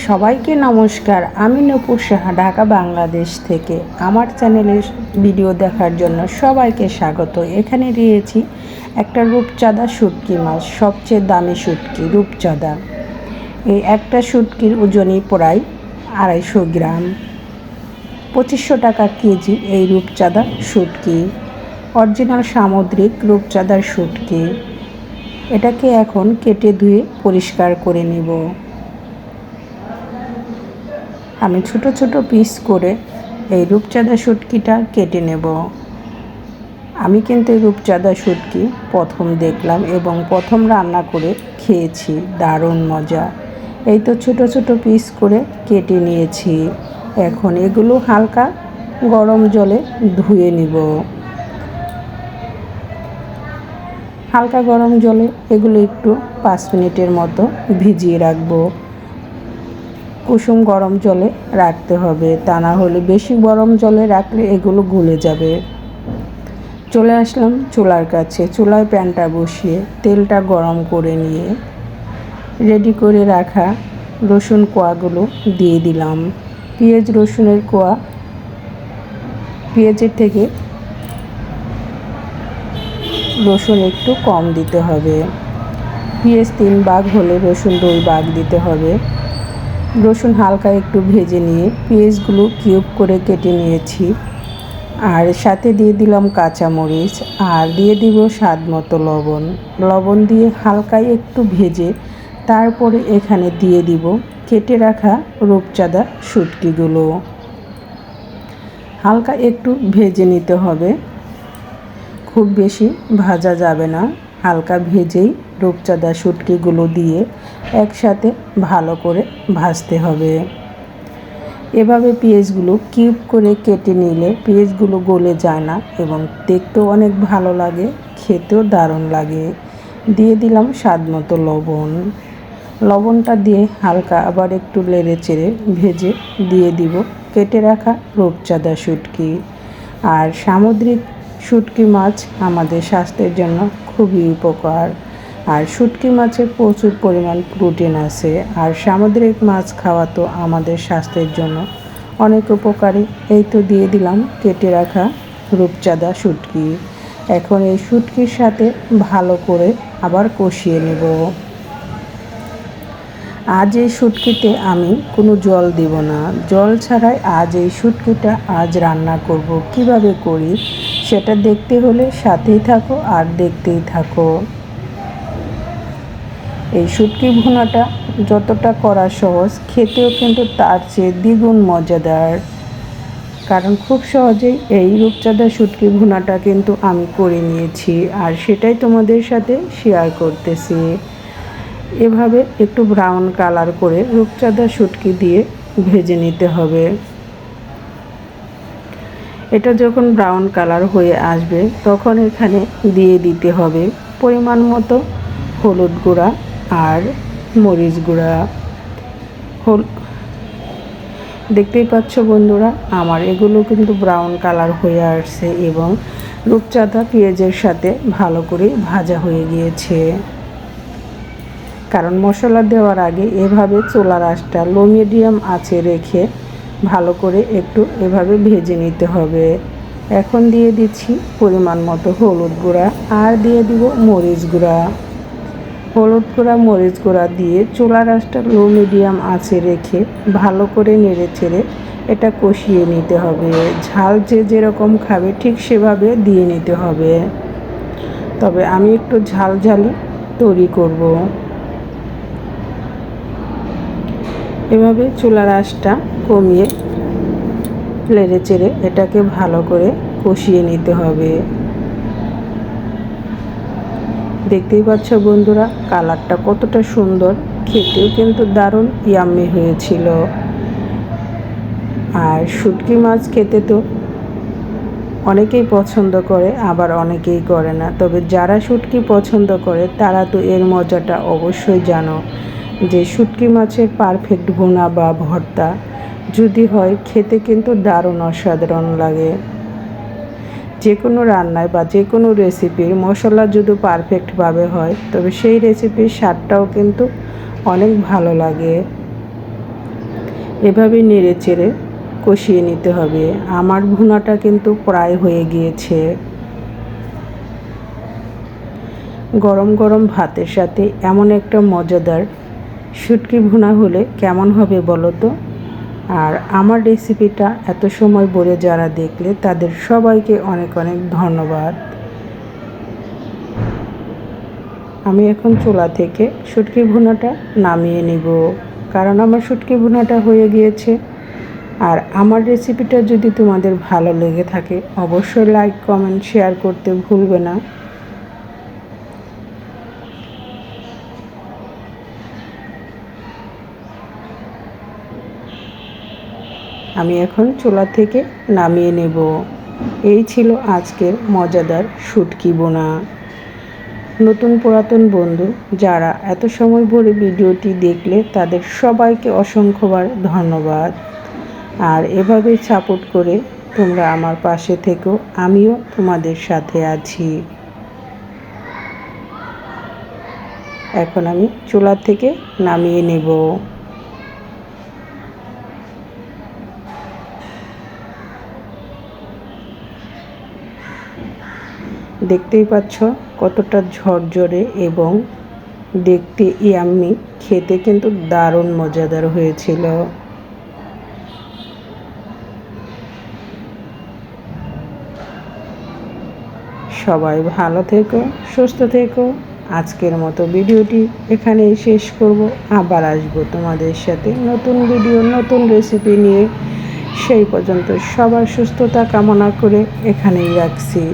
সবাইকে নমস্কার। আমি নূপুর সাহা, ঢাকা বাংলাদেশ থেকে। আমার চ্যানেলের ভিডিও দেখার জন্য সবাইকে স্বাগত। এখানে দিয়েছি একটা রূপচাঁদা শুটকি মাছ, সবচেয়ে দামি শুটকি রূপচাঁদা। এই একটা শুটকির ওজনই প্রায় 250 গ্রাম। 2500 টাকা কেজি এই রূপচাঁদা শুটকি, অরিজিনাল সামুদ্রিক রূপচাঁদার শুটকি। এটাকে এখন কেটে ধুয়ে পরিষ্কার করে নিব। আমি ছোট ছোট পিস করে এই রূপচাঁদা শুটকিটা কেটে নেব। আমি কিন্তু এই রূপচাঁদা শুটকি প্রথম দেখলাম এবং প্রথম রান্না করে খেয়েছি, দারুণ মজা। এই তো ছোট ছোট পিস করে কেটে নিয়েছি। এখন এগুলো হালকা গরম জলে ধুয়ে নিব। হালকা গরম জলে এগুলো একটু 5 মিনিটের মতো ভিজিয়ে রাখবো। কুসুম গরম জলে রাখতে হবে, তা না হলে বেশি গরম জলে রাখলে এগুলো গলে যাবে। চলে আসলাম চুলার কাছে। চুলায় প্যানটা বসিয়ে তেলটা গরম করে নিয়ে রেডি করে রাখা রসুন কোয়াগুলো দিয়ে দিলাম। পেঁয়াজ রসুনের কোয়া, পেঁয়াজের থেকে রসুন একটু কম দিতে হবে। পেঁয়াজ 3 ভাগ হলে রসুন 2 ভাগ দিতে হবে। রসুন হালকা একটু ভেজে নিয়ে পেঁয়াজগুলো কিউব করে কেটে নিয়েছি। আর সাথে দিয়ে দিলাম কাঁচামরিচ, আর দিয়ে দিব স্বাদ মতো লবণ। লবণ দিয়ে হালকা একটু ভেজে তারপরে এখানে দিয়ে দিব কেটে রাখা রূপচাঁদা শুটকিগুলো। হালকা একটু ভেজে নিতে হবে, খুব বেশি ভাজা যাবে না। হালকা ভেজেই রূপচাঁদা শুটকিগুলো দিয়ে একসাথে ভালো করে ভাজতে হবে। এভাবে পেঁয়াজগুলো কিউব করে কেটে নিলে পেঁয়াজগুলো গলে যায় না এবং দেখতেও অনেক ভালো লাগে, খেতেও দারুণ লাগে। দিয়ে দিলাম স্বাদ মতো লবণ। লবণটা দিয়ে হালকা আবার একটু নেড়ে চেড়ে ভেজে দিয়ে দিব কেটে রাখা রূপচাঁদা শুটকি। আর সামুদ্রিক শুটকি মাছ আমাদের স্বাস্থ্যের জন্য খুবই উপকার। আর শুটকি মাছে প্রচুর পরিমাণ প্রোটিন আছে। আর সামুদ্রিক মাছ খাওয়া তো আমাদের স্বাস্থ্যের জন্য অনেক উপকারী। এই তো দিয়ে দিলাম কেটে রাখা রূপচাঁদা শুটকি। এখন এই শুটকির সাথে ভালো করে আবার কষিয়ে নেব। আজ এই শুটকিতে আমি কোনো জল দেব না, জল ছাড়াই আজ এই শুটকিটা রান্না করব। কিভাবে করি সেটা দেখতে হলে সাথেই থাকো আর দেখতেই থাকো। এই শুটকি ভুনাটা যতটা করা সহজ, খেতেও কিন্তু তার চেয়ে দ্বিগুণ মজাদার। কারণ খুব সহজেই এই রূপচাঁদা শুটকি ভুনাটা কিন্তু আমি করে নিয়েছি, আর সেটাই তোমাদের সাথে শেয়ার করতেছি। এভাবে একটু ব্রাউন কালার করে রূপচাঁদা শুটকি দিয়ে ভেজে নিতে হবে। এটা যখন ব্রাউন কালার হয়ে আসবে তখন এখানে দিয়ে দিতে হবে পরিমাণ মতো হলুদ গুঁড়া আর মরিচ গুঁড়া। দেখতেই পাচ্ছ বন্ধুরা, আমার এগুলো কিন্তু ব্রাউন কালার হয়ে আসছে এবং রূপচাঁদা পেঁয়াজের সাথে ভালো করে ভাজা হয়ে গিয়েছে। কারণ মশলা দেওয়ার আগে এভাবে চুলার আঁচটা লো মিডিয়াম আঁচে রেখে ভালো করে একটু এভাবে ভেজে নিতে হবে। এখন দিয়ে দিচ্ছি পরিমাণ মতো হলুদ গুঁড়া আর দিয়ে দিব মরিচ গুঁড়া। হলুদ গুঁড়া মরিচ গুঁড়া দিয়ে চুলার আঁচটা লো মিডিয়াম আঁচে রেখে ভালো করে নেড়ে চেড়ে এটা কষিয়ে নিতে হবে। ঝাল যে যেরকম খাবে ঠিক সেভাবে দিয়ে নিতে হবে। তবে আমি একটু ঝাল ঝালি তৈরি করব। এভাবে চুলার আঁচটা কমিয়ে নেড়ে চেড়ে এটাকে ভালো করে কষিয়ে নিতে হবে। দেখতেই পাচ্ছ বন্ধুরা, কালারটা কতটা সুন্দর, খেতেও কিন্তু দারুণ ইয়াম্মি হয়েছিল। আর শুটকি মাছ খেতে তো অনেকেই পছন্দ করে, আবার অনেকেই করে না। তবে যারা শুটকি পছন্দ করে তারা তো এর মজাটা অবশ্যই জানো, যে শুটকি মাছের পারফেক্ট ভুনা বা ভর্তা যদি হয় খেতে কিন্তু দারুণ অসাধারণ লাগে। যে কোনো রান্নায় বা যে কোনো রেসিপির মশলা যদি পারফেক্টভাবে হয় তবে সেই রেসিপির স্বাদটাও কিন্তু অনেক ভালো লাগে। এভাবে নেড়ে চেড়ে কষিয়ে নিতে হবে। আমার ভুনাটা কিন্তু প্রায় হয়ে গিয়েছে। গরম গরম ভাতের সাথে এমন একটা মজাদার শুটকি ভুনা হলে কেমন হবে বলো তো? আর আমার রেসিপিটা এত সময় ধরে যারা দেখলে তাদের সবাইকে অনেক অনেক ধন্যবাদ। আমি এখন চুলা থেকে শুটকি ভুনাটা নামিয়ে নিব, কারণ আমার শুটকি ভুনাটা হয়ে গিয়েছে। আর আমার রেসিপিটা যদি তোমাদের ভালো লেগে থাকে অবশ্যই লাইক কমেন্ট শেয়ার করতে ভুলবে না। আমি এখন চুলা থেকে নামিয়ে নেব। এই ছিল আজকের মজাদার শুটকি বোনা। নতুন পুরাতন বন্ধু যারা এত সময় ধরে ভিডিওটি দেখলে তাদের সবাইকে অসংখ্যবার ধন্যবাদ। আর এভাবেই সাপোর্ট করে তোমরা আমার পাশে থেকো, আমিও তোমাদের সাথে আছি। এখন আমি চুলা থেকে নামিয়ে নেব। দেখতেই পাচ্ছ কতটা ঝরঝরে এবং দেখতে ইয়াম্মি, খেতে কিন্তু দারুণ মজাদার হয়েছিল। সবাই ভালো থেকো, সুস্থ থেকো। আজকের মতো ভিডিওটি এখানেই শেষ করব। আবার আসবো তোমাদের সাথে নতুন ভিডিও নতুন রেসিপি নিয়ে। সেই পর্যন্ত সবার সুস্থতা কামনা করে এখানেই রাখছি।